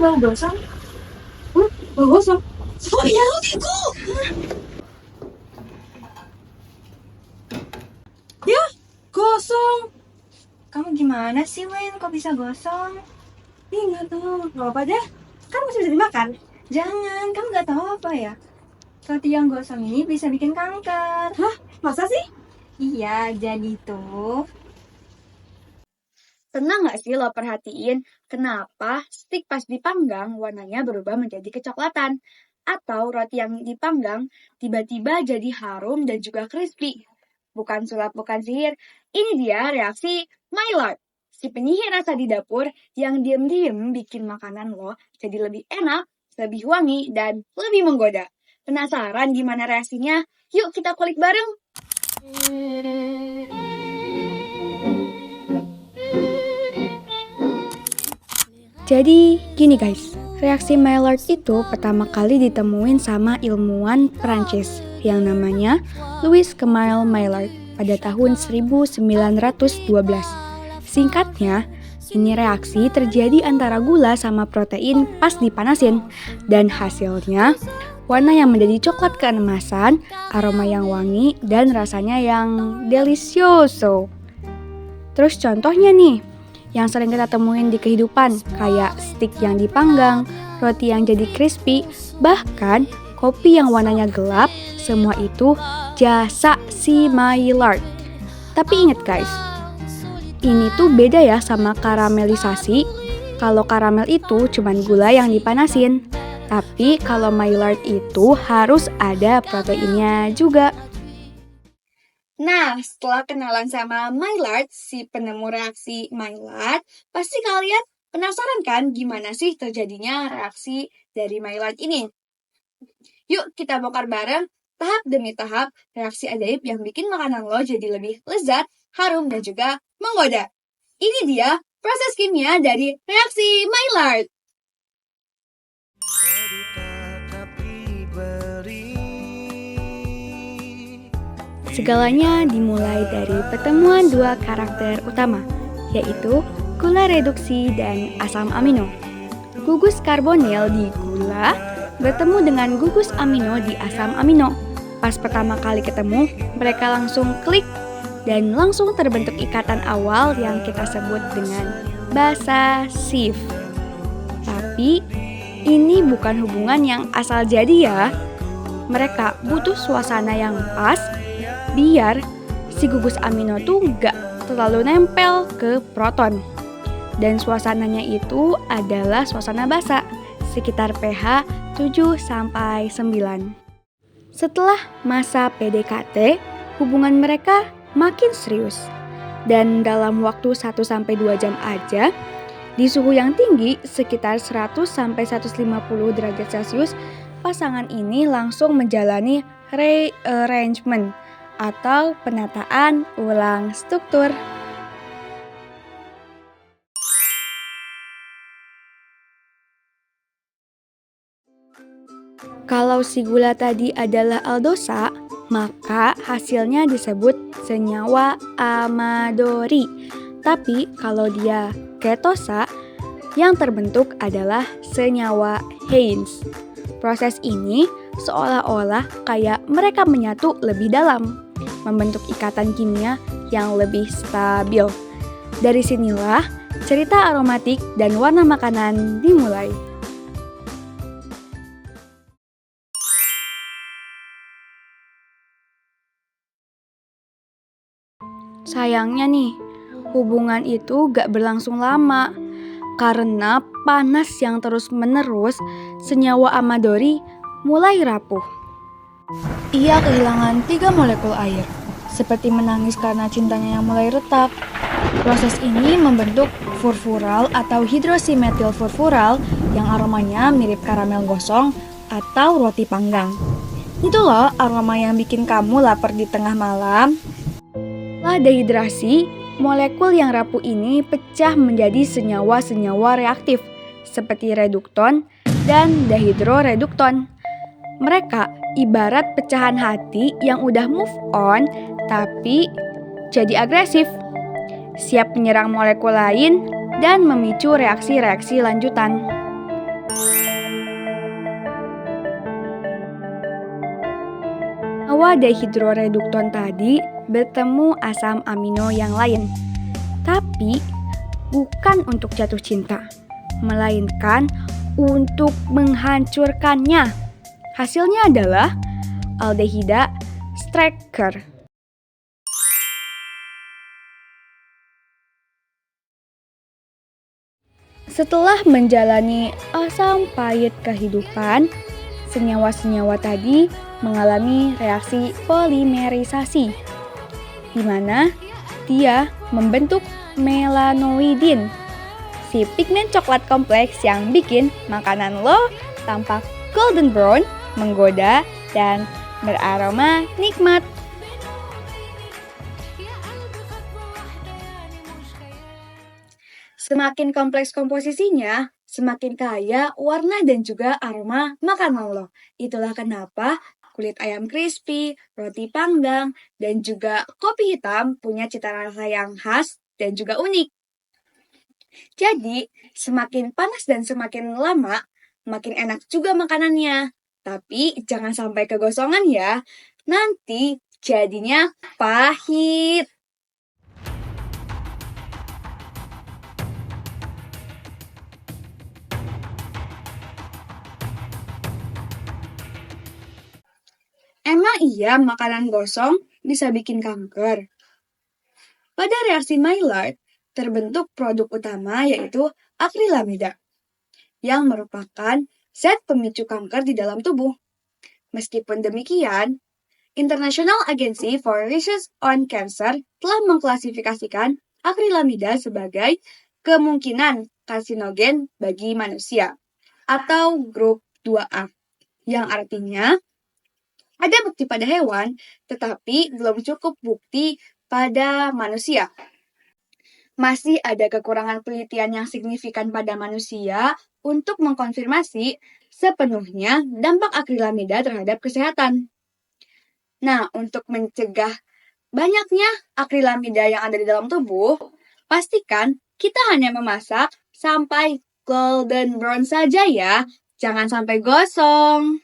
bau gosong. Bau gosong. Oh iya, rotiku. Ya, gosong. Kamu gimana sih, Wen? Kok bisa gosong? Ih, nggak tahu. Nggak apa deh. Kan masih bisa dimakan. Jangan, kamu nggak tahu apa ya? Roti yang gosong ini bisa bikin kanker. Hah? Masa sih? Iya, jadi tuh. Pernah nggak sih lo perhatiin kenapa stik pas dipanggang warnanya berubah menjadi kecoklatan? Atau roti yang dipanggang tiba-tiba jadi harum dan juga crispy? Bukan sulap, bukan sihir. Ini dia reaksi Maillard, si penyihir rasa di dapur yang diam-diam bikin makanan lo jadi lebih enak, lebih wangi, dan lebih menggoda. Penasaran gimana reaksinya? Yuk kita kulik bareng! Jadi gini guys, reaksi Maillard itu pertama kali ditemuin sama ilmuwan Prancis yang namanya Louis Camille Maillard pada tahun 1912. Singkatnya, ini reaksi terjadi antara gula sama protein pas dipanasin dan hasilnya warna yang menjadi coklat keemasan, aroma yang wangi, dan rasanya yang delicioso. Terus contohnya nih, yang sering kita temuin di kehidupan, kayak stik yang dipanggang, roti yang jadi crispy, bahkan kopi yang warnanya gelap, semua itu jasa si Maillard. Tapi ingat guys, ini tuh beda ya sama karamelisasi. Kalau karamel itu cuman gula yang dipanasin, tapi kalau Maillard itu harus ada proteinnya juga. Nah, setelah kenalan sama Maillard, si penemu reaksi Maillard, pasti kalian penasaran kan gimana sih terjadinya reaksi dari Maillard ini? Yuk kita bongkar bareng tahap demi tahap reaksi ajaib yang bikin makanan lo jadi lebih lezat, harum, dan juga menggoda. Ini dia proses kimia dari reaksi Maillard. Segalanya dimulai dari pertemuan dua karakter utama, yaitu gula reduksi dan asam amino. Gugus karbonil di gula bertemu dengan gugus amino di asam amino. Pas pertama kali ketemu, mereka langsung klik dan langsung terbentuk ikatan awal yang kita sebut dengan basa sif. Tapi ini bukan hubungan yang asal jadi ya. Mereka butuh suasana yang pas biar si gugus amino tuh gak terlalu nempel ke proton. Dan suasananya itu adalah suasana basa, sekitar pH 7-9. Setelah masa PDKT, hubungan mereka makin serius. Dan dalam waktu 1-2 jam aja, di suhu yang tinggi sekitar 100-150 derajat Celcius, pasangan ini langsung menjalani rearrangement atau penataan ulang struktur. Kalau si gula tadi adalah aldosa, maka hasilnya disebut senyawa amadori. Tapi kalau dia ketosa, yang terbentuk adalah senyawa Heinz. Proses ini seolah-olah kayak mereka menyatu lebih dalam, membentuk ikatan kimia yang lebih stabil. Dari sinilah cerita aromatik dan warna makanan dimulai. Sayangnya nih, hubungan itu gak berlangsung lama. Karena panas yang terus-menerus, senyawa amadori mulai rapuh. Ia kehilangan 3 molekul air, seperti menangis karena cintanya yang mulai retak. Proses ini membentuk furfural atau hidroksimetil furfural yang aromanya mirip karamel gosong atau roti panggang. Itu loh aroma yang bikin kamu lapar di tengah malam. Setelah dehidrasi, molekul yang rapuh ini pecah menjadi senyawa-senyawa reaktif seperti redukton dan dehidroredukton. Mereka ibarat pecahan hati yang udah move on tapi jadi agresif, siap menyerang molekul lain dan memicu reaksi-reaksi lanjutan. Senyawa dehidroredukton tadi bertemu asam amino yang lain. Tapi bukan untuk jatuh cinta, melainkan untuk menghancurkannya. Hasilnya adalah aldehida Strecker. Setelah menjalani asam pahit kehidupan, senyawa-senyawa tadi mengalami reaksi polimerisasi, di mana dia membentuk melanoidin, si pigmen coklat kompleks yang bikin makanan lo tampak golden brown, menggoda, dan beraroma nikmat. Semakin kompleks komposisinya, semakin kaya warna dan juga aroma makanan lo. Itulah kenapa kulit ayam crispy, roti panggang, dan juga kopi hitam punya cita rasa yang khas dan juga unik. Jadi, semakin panas dan semakin lama, makin enak juga makanannya. Tapi jangan sampai kegosongan ya, nanti jadinya pahit. Emang iya makanan gosong bisa bikin kanker? Pada reaksi Maillard, terbentuk produk utama yaitu akrilamida, yang merupakan zat pemicu kanker di dalam tubuh. Meskipun demikian, International Agency for Research on Cancer telah mengklasifikasikan akrilamida sebagai kemungkinan karsinogen bagi manusia, atau grup 2A, yang artinya ada bukti pada hewan, tetapi belum cukup bukti pada manusia. Masih ada kekurangan penelitian yang signifikan pada manusia untuk mengkonfirmasi sepenuhnya dampak akrilamida terhadap kesehatan. Nah, untuk mencegah banyaknya akrilamida yang ada di dalam tubuh, pastikan kita hanya memasak sampai golden brown saja ya, jangan sampai gosong.